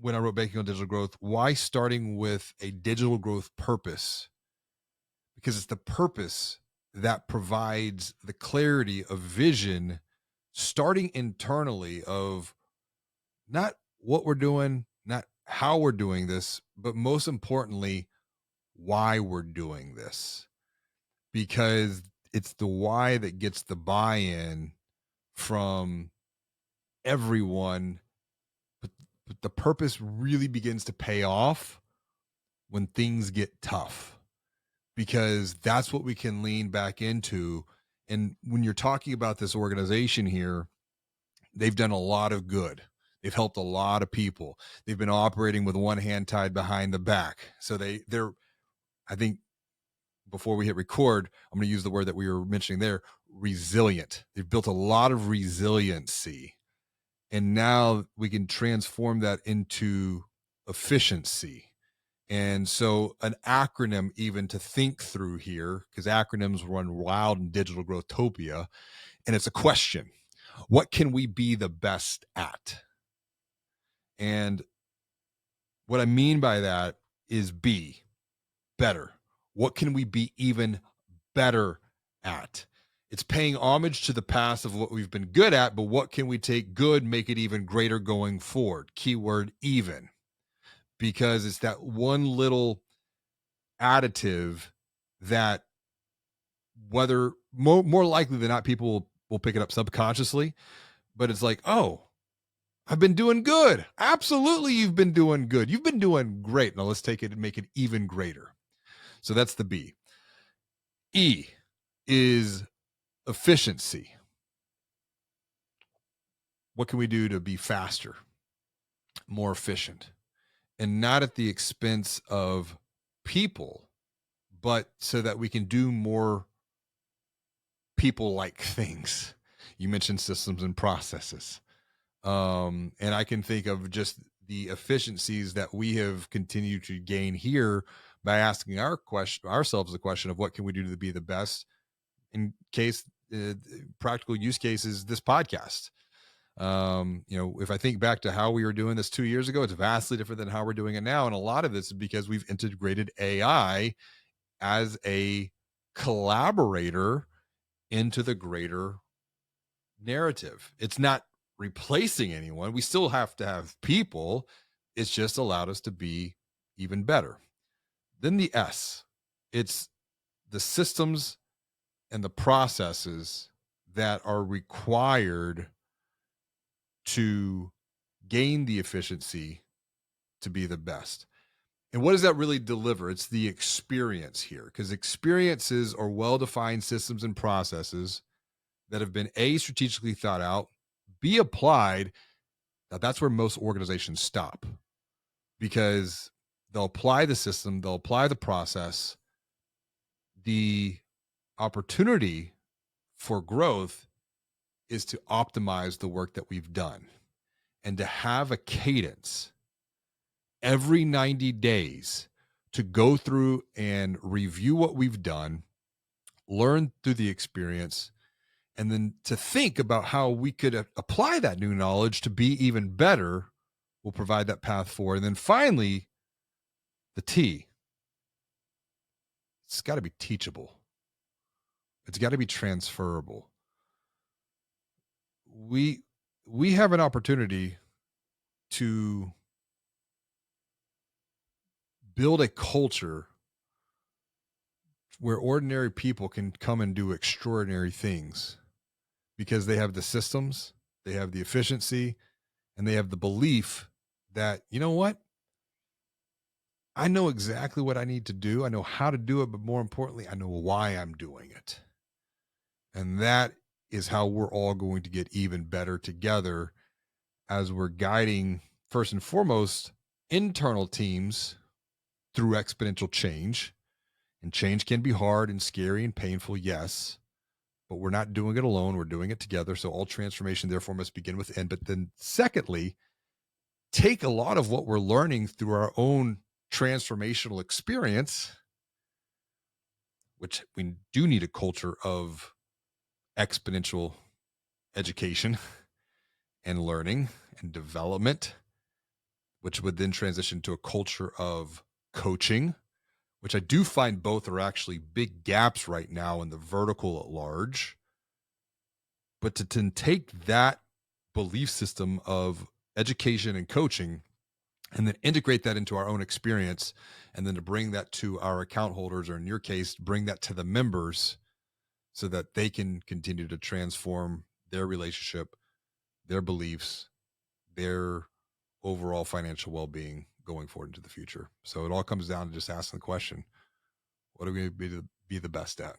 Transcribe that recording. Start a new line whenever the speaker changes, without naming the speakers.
when I wrote Banking on Digital Growth, why starting with a digital growth purpose? Because it's the purpose that provides the clarity of vision, starting internally, of not what we're doing, not how we're doing this, but most importantly, why we're doing this. Because it's the why that gets the buy-in from everyone, but, but the purpose really begins to pay off when things get tough, because that's what we can lean back into. And when you're talking about this organization here, they've done a lot of good. They've helped a lot of people. They've been operating with one hand tied behind the back. So they're, I think, before we hit record, I'm going to use the word that we were mentioning there, resilient. They've built a lot of resiliency. And now we can transform that into efficiency. And so an acronym even to think through here, because acronyms run wild in digital growthopia, and it's a question. What can we be the best at? And what I mean by that is be better. What can we be even better at? It's paying homage to the past of what we've been good at, but what can we take good, make it even greater going forward? Keyword even, because it's that one little additive that, whether more likely than not, people will pick it up subconsciously, but it's like, oh, I've been doing good. Absolutely, you've been doing good. You've been doing great. Now let's take it and make it even greater. So that's the B. E is efficiency. What can we do to be faster, more efficient, and not at the expense of people, but so that we can do more people like things? You mentioned systems and processes. And I can think of just the efficiencies that we have continued to gain here by asking ourselves the question of what can we do to be the best, in case practical use cases, this podcast. If I think back to how we were doing this 2 years ago, it's vastly different than how we're doing it now. And a lot of this is because we've integrated AI as a collaborator into the greater narrative. It's not replacing anyone. We still have to have people. It's just allowed us to be even better. Then the S, it's the systems and the processes that are required to gain the efficiency to be the best. And what does that really deliver? It's the experience here, because experiences are well-defined systems and processes that have been A, strategically thought out, B, applied. Now that's where most organizations stop, because they'll apply the system, they'll apply the process. The opportunity for growth is to optimize the work that we've done and to have a cadence every 90 days to go through and review what we've done, learn through the experience, and then to think about how we could apply that new knowledge to be even better. Will provide that path forward. And then finally, the T, it's got to be teachable. It's got to be transferable. We have an opportunity to build a culture where ordinary people can come and do extraordinary things, because they have the systems, they have the efficiency, and they have the belief that, you know what? I know exactly what I need to do. I know how to do it, but more importantly, I know why I'm doing it. And that is how we're all going to get even better together, as we're guiding, first and foremost, internal teams through exponential change. And change can be hard and scary and painful, yes, but we're not doing it alone. We're doing it together. So all transformation, therefore, must begin within. But then, secondly, take a lot of what we're learning through our own transformational experience, which we do need a culture of exponential education and learning and development. which would then transition to a culture of coaching, which I do find both are actually big gaps right now in the vertical at large. But to take that belief system of education and coaching and then integrate that into our own experience, and then to bring that to our account holders, or in your case, bring that to the members so that they can continue to transform their relationship, their beliefs, their overall financial well-being going forward into the future. So it all comes down to just asking the question, what are we going to be the best at?